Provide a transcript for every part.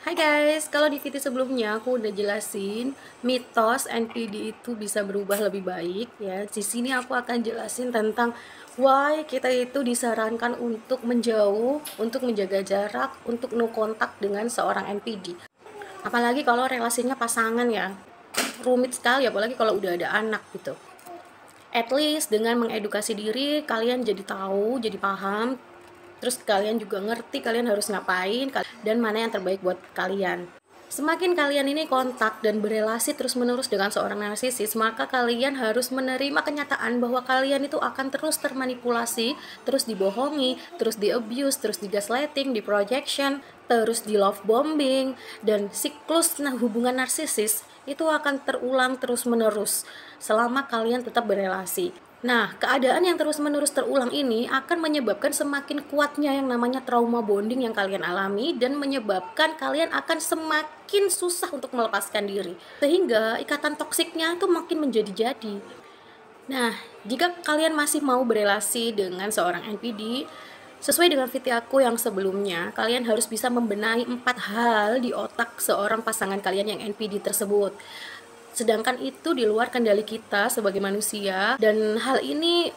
Hai guys, kalau di video sebelumnya aku udah jelasin mitos NPD itu bisa berubah lebih baik ya. Di sini aku akan jelasin tentang why kita itu disarankan untuk menjauh, untuk menjaga jarak, untuk no kontak dengan seorang NPD. Apalagi kalau relasinya pasangan ya. Rumit sekali apalagi kalau udah ada anak gitu. At least dengan mengedukasi diri kalian jadi tahu, jadi paham, terus kalian juga ngerti kalian harus ngapain dan mana yang terbaik buat kalian. Semakin kalian ini kontak dan berelasi terus-menerus dengan seorang narsisis, maka kalian harus menerima kenyataan bahwa kalian itu akan terus termanipulasi, terus dibohongi, terus di-abuse, terus di-gaslighting, di-projection, terus di-love bombing, dan siklus hubungan narsisis itu akan terulang terus-menerus selama kalian tetap berelasi. Nah, keadaan yang terus-menerus terulang ini akan menyebabkan semakin kuatnya yang namanya trauma bonding yang kalian alami dan menyebabkan kalian akan semakin susah untuk melepaskan diri. Sehingga ikatan toksiknya itu makin menjadi-jadi. Nah, jika kalian masih mau berelasi dengan seorang NPD, sesuai dengan video aku yang sebelumnya, kalian harus bisa membenahi 4 hal di otak seorang pasangan kalian yang NPD tersebut. Sedangkan itu di luar kendali kita sebagai manusia, dan hal ini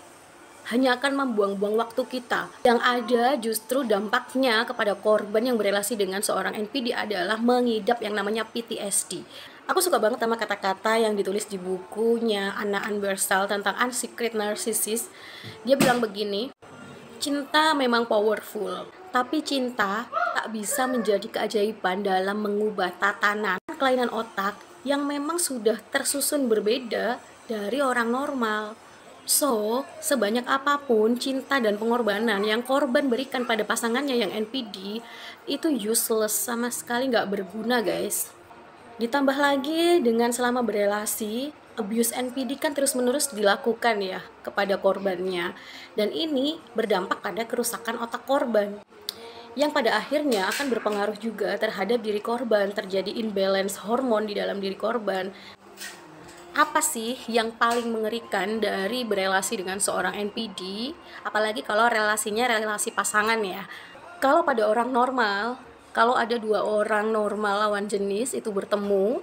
hanya akan membuang-buang waktu kita. Yang ada justru dampaknya kepada korban yang berelasi dengan seorang NPD adalah mengidap yang namanya PTSD. Aku suka banget sama kata-kata yang ditulis di bukunya Anna Anbersal tentang Unsecret Narcissist. Dia bilang begini, cinta memang powerful, tapi cinta tak bisa menjadi keajaiban dalam mengubah tatanan kelainan otak yang memang sudah tersusun berbeda dari orang normal. So, sebanyak apapun cinta dan pengorbanan yang korban berikan pada pasangannya yang NPD, itu useless, sama sekali nggak berguna guys. Ditambah lagi dengan selama berelasi, abuse NPD kan terus-menerus dilakukan ya kepada korbannya. Dan ini berdampak pada kerusakan otak korban, yang pada akhirnya akan berpengaruh juga terhadap diri korban, terjadi imbalance hormon di dalam diri korban. Apa sih yang paling mengerikan dari berelasi dengan seorang NPD, apalagi kalau relasinya relasi pasangan ya? Kalau pada orang normal, kalau ada dua orang normal lawan jenis itu bertemu,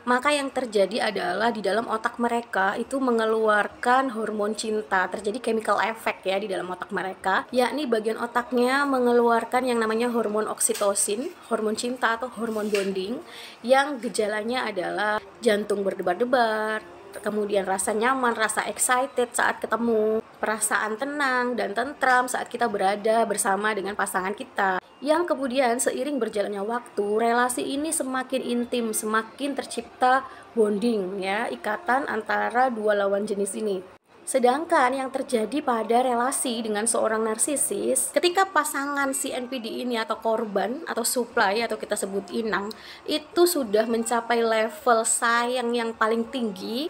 maka yang terjadi adalah di dalam otak mereka itu mengeluarkan hormon cinta, terjadi chemical effect ya di dalam otak mereka, yakni bagian otaknya mengeluarkan yang namanya hormon oksitosin, hormon cinta atau hormon bonding, yang gejalanya adalah jantung berdebar-debar, kemudian rasa nyaman, rasa excited saat ketemu, perasaan tenang dan tentram saat kita berada bersama dengan pasangan kita. Yang kemudian seiring berjalannya waktu, relasi ini semakin intim, semakin tercipta bonding ya, ikatan antara dua lawan jenis ini. Sedangkan yang terjadi pada relasi dengan seorang narsisis, ketika pasangan si NPD ini atau korban atau supply atau kita sebut inang, itu sudah mencapai level sayang yang paling tinggi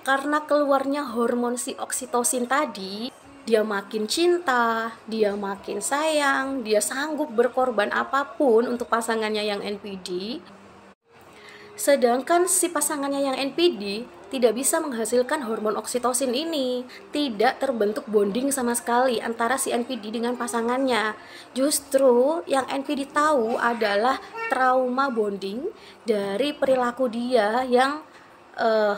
karena keluarnya hormon si oksitosin tadi, dia makin cinta, dia makin sayang, dia sanggup berkorban apapun untuk pasangannya yang NPD. Sedangkan si pasangannya yang NPD tidak bisa menghasilkan hormon oksitosin ini, tidak terbentuk bonding sama sekali antara si NPD dengan pasangannya. Justru yang NPD tahu adalah trauma bonding dari perilaku dia yang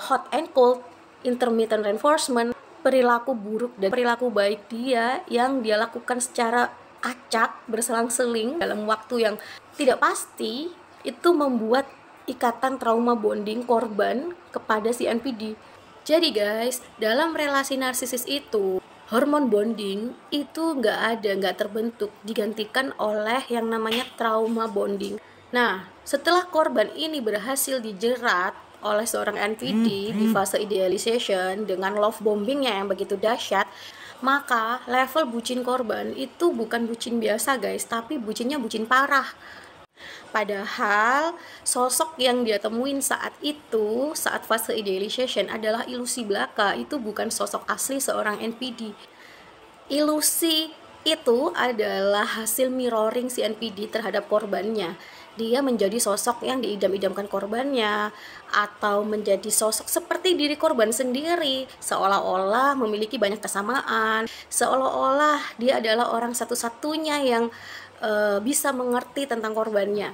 hot and cold, intermittent reinforcement, perilaku buruk dan perilaku baik dia yang dia lakukan secara acak berselang-seling dalam waktu yang tidak pasti, itu membuat ikatan trauma bonding korban kepada si NPD. Jadi guys, dalam relasi narsisis itu hormon bonding itu nggak terbentuk, digantikan oleh yang namanya trauma bonding. Nah, setelah korban ini berhasil dijerat oleh seorang NPD di fase idealization dengan love bombingnya yang begitu dahsyat, maka level bucin korban itu bukan bucin biasa guys, tapi bucinnya bucin parah. Padahal sosok yang dia temuin saat itu, saat fase idealization adalah ilusi belaka, itu bukan sosok asli seorang NPD. Ilusi itu adalah hasil mirroring si NPD terhadap korbannya. Dia menjadi sosok yang diidam-idamkan korbannya, atau menjadi sosok seperti diri korban sendiri, seolah-olah memiliki banyak kesamaan, seolah-olah dia adalah orang satu-satunya yang bisa mengerti tentang korbannya.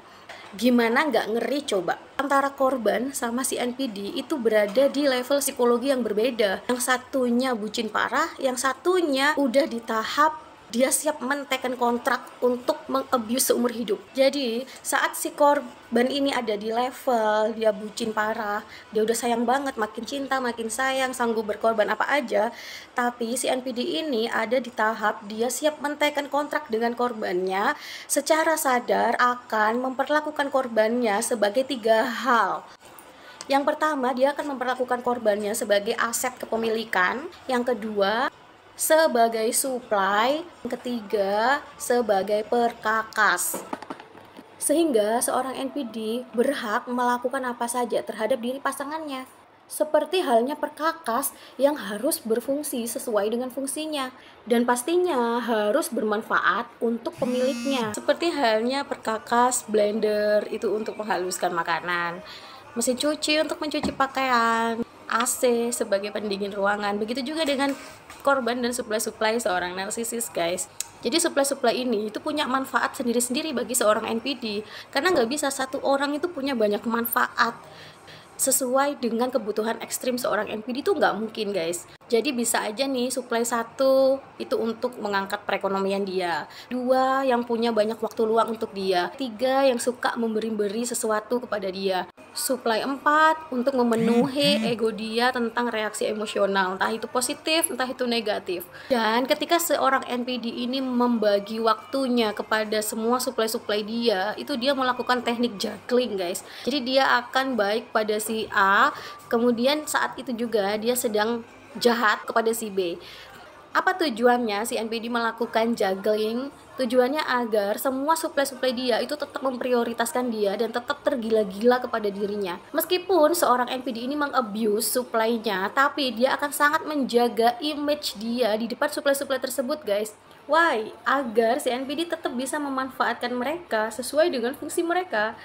Gimana nggak ngeri coba? Antara korban sama si NPD itu berada di level psikologi yang berbeda. Yang satunya bucin parah, yang satunya udah di tahap dia siap men-taken kontrak untuk meng-abuse seumur hidup. Jadi saat si korban ini ada di level dia bucin parah, dia udah sayang banget, makin cinta, makin sayang, sanggup berkorban apa aja, tapi si NPD ini ada di tahap dia siap men-taken kontrak dengan korbannya, secara sadar akan memperlakukan korbannya sebagai 3 hal. Yang pertama, dia akan memperlakukan korbannya sebagai aset kepemilikan. Yang kedua, sebagai supply. Yang ketiga, sebagai perkakas. Sehingga seorang NPD berhak melakukan apa saja terhadap diri pasangannya. Seperti halnya perkakas yang harus berfungsi sesuai dengan fungsinya dan pastinya harus bermanfaat untuk pemiliknya. Seperti halnya perkakas, blender itu untuk menghaluskan makanan, mesin cuci untuk mencuci pakaian, AC sebagai pendingin ruangan. Begitu juga dengan korban dan supply-supply seorang narsisis, guys. Jadi supply-supply ini itu punya manfaat sendiri-sendiri bagi seorang NPD, karena nggak bisa satu orang itu punya banyak manfaat sesuai dengan kebutuhan ekstrim seorang NPD itu nggak mungkin, guys. Jadi bisa aja nih supply 1 itu untuk mengangkat perekonomian dia, 2 yang punya banyak waktu luang untuk dia, 3 yang suka memberi-beri sesuatu kepada dia, supply 4 untuk memenuhi ego dia tentang reaksi emosional, entah itu positif, entah itu negatif. Dan ketika seorang NPD ini membagi waktunya kepada semua supply-supply dia, itu dia melakukan teknik juggling, guys. Jadi dia akan baik pada si A, kemudian saat itu juga dia sedang jahat kepada si B. Apa tujuannya si NPD melakukan juggling? Tujuannya agar semua supply-supply dia itu tetap memprioritaskan dia dan tetap tergila-gila kepada dirinya. Meskipun seorang NPD ini mengabuse supply-nya, tapi dia akan sangat menjaga image dia di depan supply-supply tersebut, guys. Why? Agar si NPD tetap bisa memanfaatkan mereka sesuai dengan fungsi mereka.